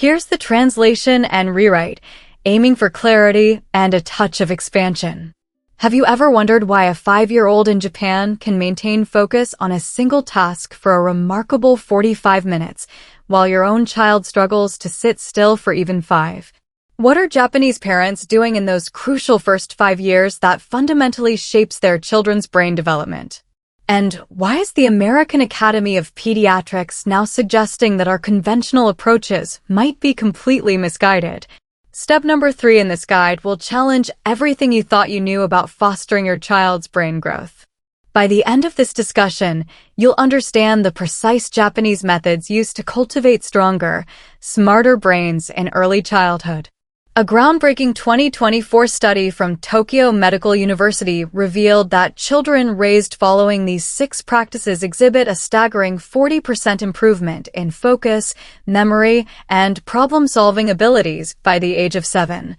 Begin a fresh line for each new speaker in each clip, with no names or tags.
Here's the translation and rewrite, aiming for clarity and a touch of expansion. Have you ever wondered why a 5-year-old in Japan can maintain focus on a single task for a remarkable 45 minutes, while your own child struggles to sit still for even 5? What are Japanese parents doing in those crucial first 5 years that fundamentally shapes their children's brain development? And why is the American Academy of Pediatrics now suggesting that our conventional approaches might be completely misguided? Step number 3 in this guide will challenge everything you thought you knew about fostering your child's brain growth. By the end of this discussion, you'll understand the precise Japanese methods used to cultivate stronger, smarter brains in early childhood. A groundbreaking 2024 study from Tokyo Medical University revealed that children raised following these 6 practices exhibit a staggering 40% improvement in focus, memory, and problem-solving abilities by the age of 7,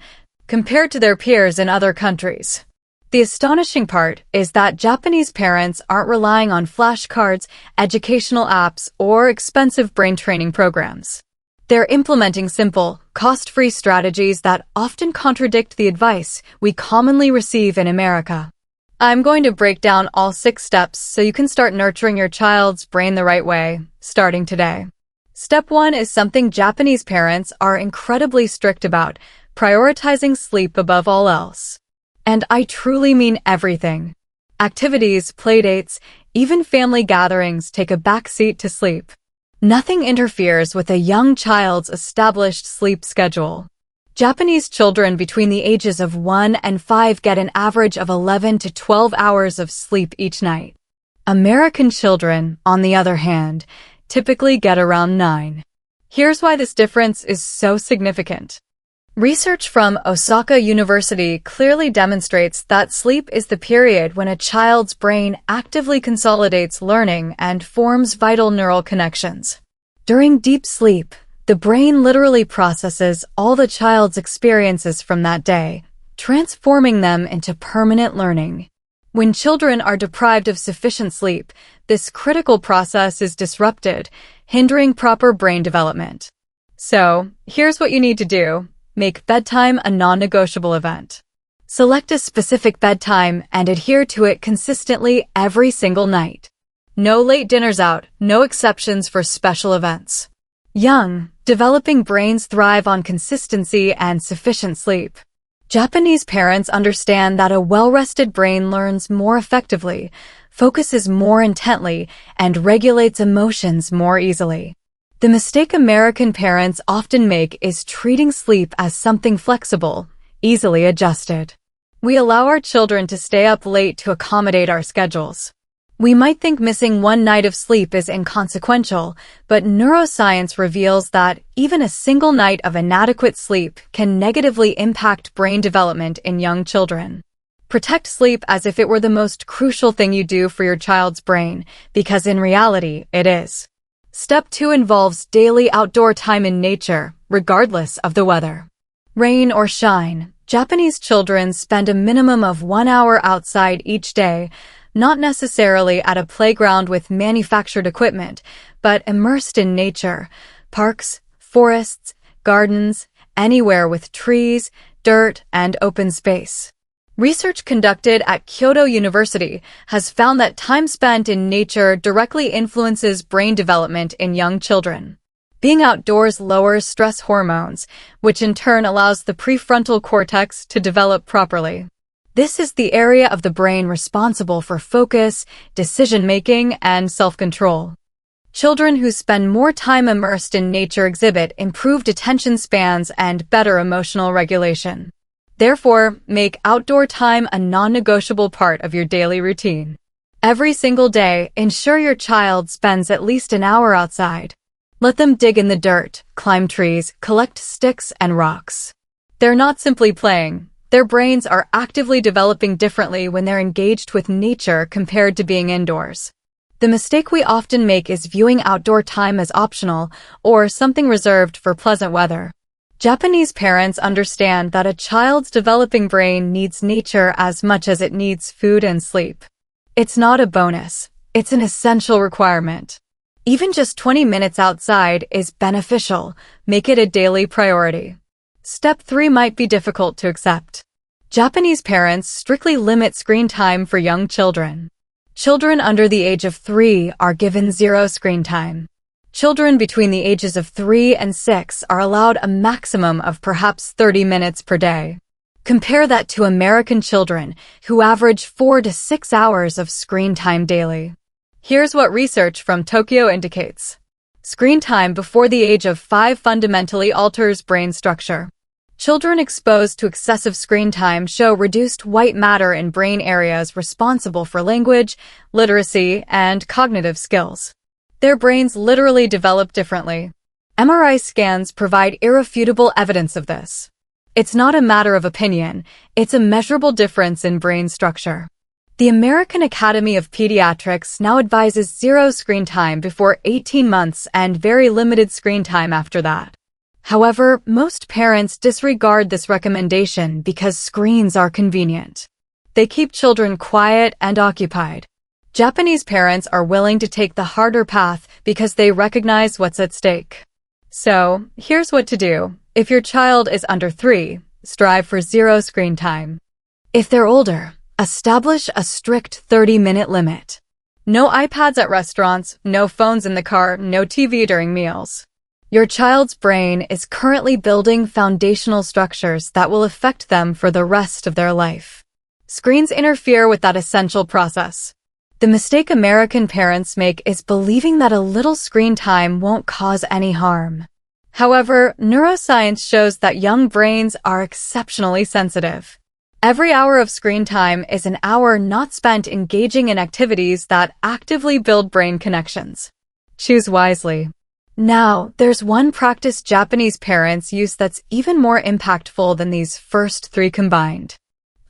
compared to their peers in other countries. The astonishing part is that Japanese parents aren't relying on flashcards, educational apps, or expensive brain training programs. They're implementing simple, cost-free strategies that often contradict the advice we commonly receive in America. I'm going to break down all 6 steps so you can start nurturing your child's brain the right way, starting today. Step 1 is something Japanese parents are incredibly strict about, prioritizing sleep above all else. And I truly mean everything. Activities, playdates, even family gatherings take a backseat to sleep. Nothing interferes with a young child's established sleep schedule. Japanese children between the ages of 1 and 5 get an average of 11 to 12 hours of sleep each night. American children, on the other hand, typically get around 9. Here's why this difference is so significant. Research from Osaka University clearly demonstrates that sleep is the period when a child's brain actively consolidates learning and forms vital neural connections. During deep sleep, the brain literally processes all the child's experiences from that day, transforming them into permanent learning. When children are deprived of sufficient sleep, this critical process is disrupted, hindering proper brain development. So, here's what you need to do. Make bedtime a non-negotiable event. Select a specific bedtime and adhere to it consistently every single night. No late dinners out, no exceptions for special events. Young, developing brains thrive on consistency and sufficient sleep. Japanese parents understand that a well-rested brain learns more effectively, focuses more intently, and regulates emotions more easily. The mistake American parents often make is treating sleep as something flexible, easily adjusted. We allow our children to stay up late to accommodate our schedules. We might think missing 1 night of sleep is inconsequential, but neuroscience reveals that even a single night of inadequate sleep can negatively impact brain development in young children. Protect sleep as if it were the most crucial thing you do for your child's brain, because in reality, it is. Step 2 involves daily outdoor time in nature, regardless of the weather. Rain or shine, Japanese children spend a minimum of 1 hour outside each day, not necessarily at a playground with manufactured equipment, but immersed in nature, parks, forests, gardens, anywhere with trees, dirt, and open space. Research conducted at Kyoto University has found that time spent in nature directly influences brain development in young children. Being outdoors lowers stress hormones, which in turn allows the prefrontal cortex to develop properly. This is the area of the brain responsible for focus, decision-making, and self-control. Children who spend more time immersed in nature exhibit improved attention spans and better emotional regulation. Therefore, make outdoor time a non-negotiable part of your daily routine. Every single day, ensure your child spends at least an hour outside. Let them dig in the dirt, climb trees, collect sticks and rocks. They're not simply playing. Their brains are actively developing differently when they're engaged with nature compared to being indoors. The mistake we often make is viewing outdoor time as optional or something reserved for pleasant weather. Japanese parents understand that a child's developing brain needs nature as much as it needs food and sleep. It's not a bonus. It's an essential requirement. Even just 20 minutes outside is beneficial. Make it a daily priority. Step 3 might be difficult to accept. Japanese parents strictly limit screen time for young children. Children under the age of 3 are given 0 screen time. Children between the ages of 3 and 6 are allowed a maximum of perhaps 30 minutes per day. Compare that to American children, who average 4 to 6 hours of screen time daily. Here's what research from Tokyo indicates. Screen time before the age of 5 fundamentally alters brain structure. Children exposed to excessive screen time show reduced white matter in brain areas responsible for language, literacy, and cognitive skills. Their brains literally develop differently. MRI scans provide irrefutable evidence of this. It's not a matter of opinion, it's a measurable difference in brain structure. The American Academy of Pediatrics now advises 0 screen time before 18 months and very limited screen time after that. However, most parents disregard this recommendation because screens are convenient. They keep children quiet and occupied. Japanese parents are willing to take the harder path because they recognize what's at stake. So, here's what to do. If your child is under 3, strive for 0 screen time. If they're older, establish a strict 30-minute limit. No iPads at restaurants, no phones in the car, no TV during meals. Your child's brain is currently building foundational structures that will affect them for the rest of their life. Screens interfere with that essential process. The mistake American parents make is believing that a little screen time won't cause any harm. However, neuroscience shows that young brains are exceptionally sensitive. Every hour of screen time is an hour not spent engaging in activities that actively build brain connections. Choose wisely. Now, there's one practice Japanese parents use that's even more impactful than these first 3 combined.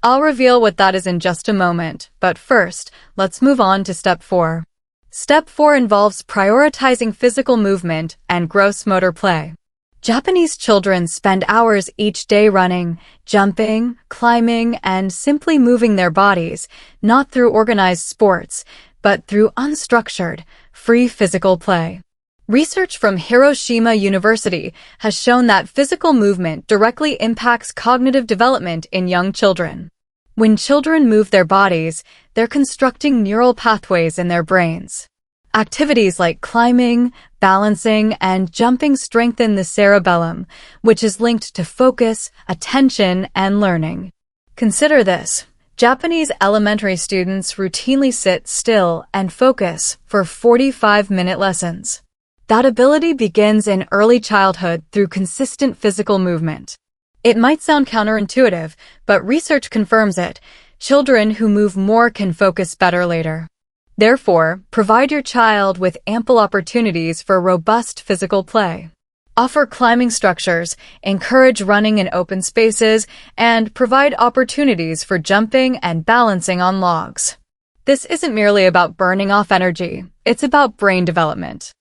I'll reveal what that is in just a moment, but first, let's move on to Step 4. Step 4 involves prioritizing physical movement and gross motor play. Japanese children spend hours each day running, jumping, climbing, and simply moving their bodies, not through organized sports, but through unstructured, free physical play. Research from Hiroshima University has shown that physical movement directly impacts cognitive development in young children. When children move their bodies, they're constructing neural pathways in their brains. Activities like climbing, balancing, and jumping strengthen the cerebellum, which is linked to focus, attention, and learning. Consider this. Japanese elementary students routinely sit still and focus for 45-minute lessons. That ability begins in early childhood through consistent physical movement. It might sound counterintuitive, but research confirms it. Children who move more can focus better later. Therefore, provide your child with ample opportunities for robust physical play. Offer climbing structures, encourage running in open spaces, and provide opportunities for jumping and balancing on logs. This isn't merely about burning off energy, it's about brain development.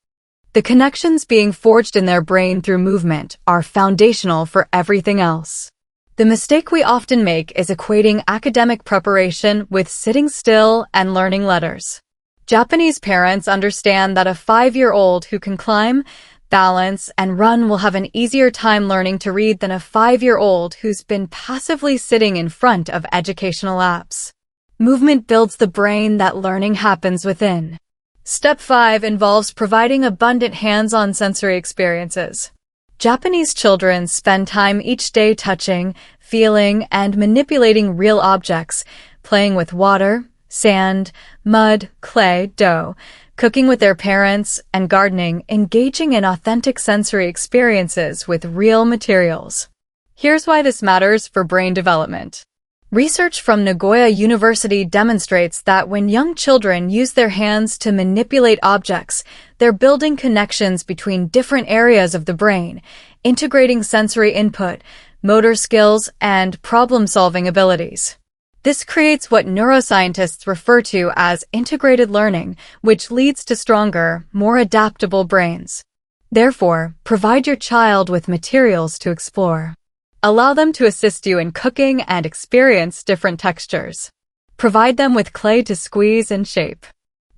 The connections being forged in their brain through movement are foundational for everything else. The mistake we often make is equating academic preparation with sitting still and learning letters. Japanese parents understand that a 5-year-old who can climb, balance, and run will have an easier time learning to read than a 5-year-old who's been passively sitting in front of educational apps. Movement builds the brain that learning happens within. Step 5 involves providing abundant hands-on sensory experiences. Japanese children spend time each day touching, feeling, and manipulating real objects, playing with water, sand, mud, clay, dough, cooking with their parents, and gardening, engaging in authentic sensory experiences with real materials. Here's why this matters for brain development. Research from Nagoya University demonstrates that when young children use their hands to manipulate objects, they're building connections between different areas of the brain, integrating sensory input, motor skills, and problem-solving abilities. This creates what neuroscientists refer to as integrated learning, which leads to stronger, more adaptable brains. Therefore, provide your child with materials to explore. Allow them to assist you in cooking and experience different textures. Provide them with clay to squeeze and shape.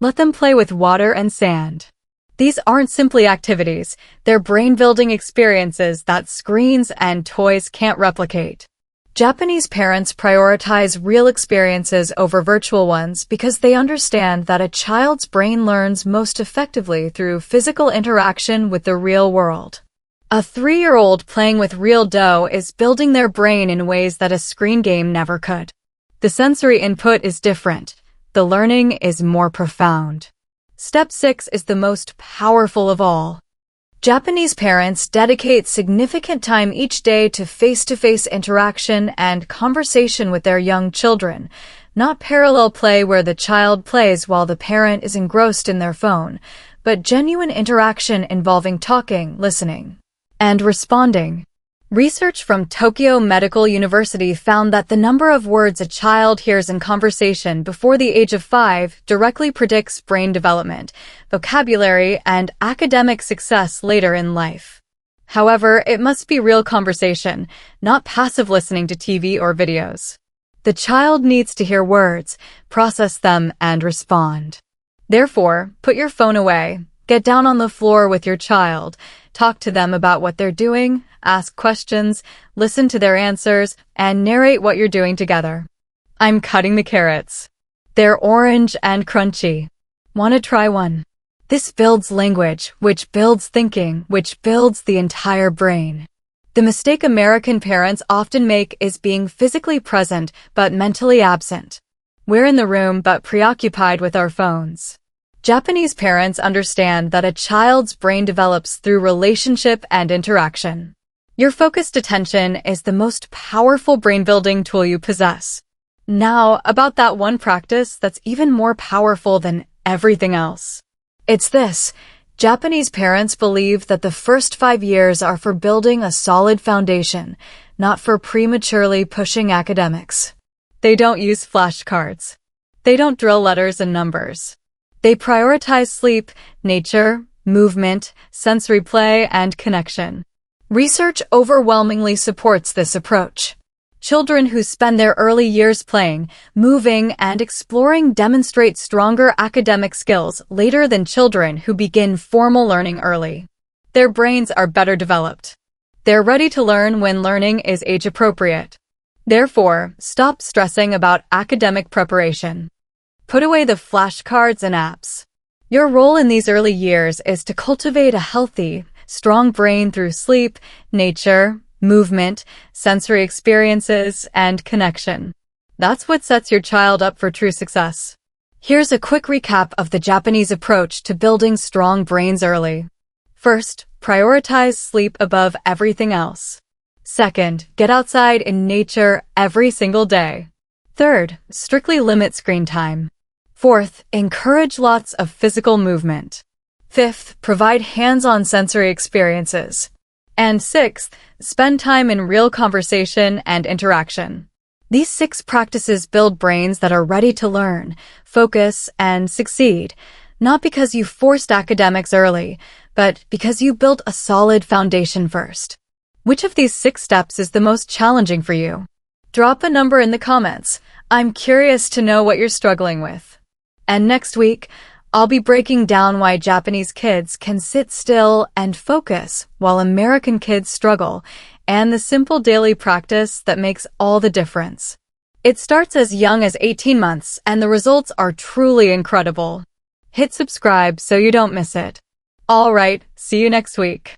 Let them play with water and sand. These aren't simply activities, they're brain-building experiences that screens and toys can't replicate. Japanese parents prioritize real experiences over virtual ones because they understand that a child's brain learns most effectively through physical interaction with the real world. A 3-year-old playing with real dough is building their brain in ways that a screen game never could. The sensory input is different. The learning is more profound. Step 6 is the most powerful of all. Japanese parents dedicate significant time each day to face-to-face interaction and conversation with their young children, not parallel play where the child plays while the parent is engrossed in their phone, but genuine interaction involving talking, listening, and responding. Research from Tokyo Medical University found that the number of words a child hears in conversation before the age of 5 directly predicts brain development, vocabulary, and academic success later in life. However, it must be real conversation, not passive listening to TV or videos. The child needs to hear words, process them, and respond. Therefore, put your phone away, get down on the floor with your child, talk to them about what they're doing, ask questions, listen to their answers, and narrate what you're doing together. I'm cutting the carrots. They're orange and crunchy. Want to try one? This builds language, which builds thinking, which builds the entire brain. The mistake American parents often make is being physically present but mentally absent. We're in the room but preoccupied with our phones. Japanese parents understand that a child's brain develops through relationship and interaction. Your focused attention is the most powerful brain-building tool you possess. Now, about that one practice that's even more powerful than everything else. It's this. Japanese parents believe that the first 5 years are for building a solid foundation, not for prematurely pushing academics. They don't use flashcards. They don't drill letters and numbers. They prioritize sleep, nature, movement, sensory play, and connection. Research overwhelmingly supports this approach. Children who spend their early years playing, moving, and exploring demonstrate stronger academic skills later than children who begin formal learning early. Their brains are better developed. They're ready to learn when learning is age-appropriate. Therefore, stop stressing about academic preparation. Put away the flashcards and apps. Your role in these early years is to cultivate a healthy, strong brain through sleep, nature, movement, sensory experiences, and connection. That's what sets your child up for true success. Here's a quick recap of the Japanese approach to building strong brains early. First, prioritize sleep above everything else. Second, get outside in nature every single day. Third, strictly limit screen time. Fourth, encourage lots of physical movement. Fifth, provide hands-on sensory experiences. And sixth, spend time in real conversation and interaction. These 6 practices build brains that are ready to learn, focus, and succeed, not because you forced academics early, but because you built a solid foundation first. Which of these 6 steps is the most challenging for you? Drop a number in the comments. I'm curious to know what you're struggling with. And next week, I'll be breaking down why Japanese kids can sit still and focus while American kids struggle, and the simple daily practice that makes all the difference. It starts as young as 18 months, and the results are truly incredible. Hit subscribe so you don't miss it. All right, see you next week.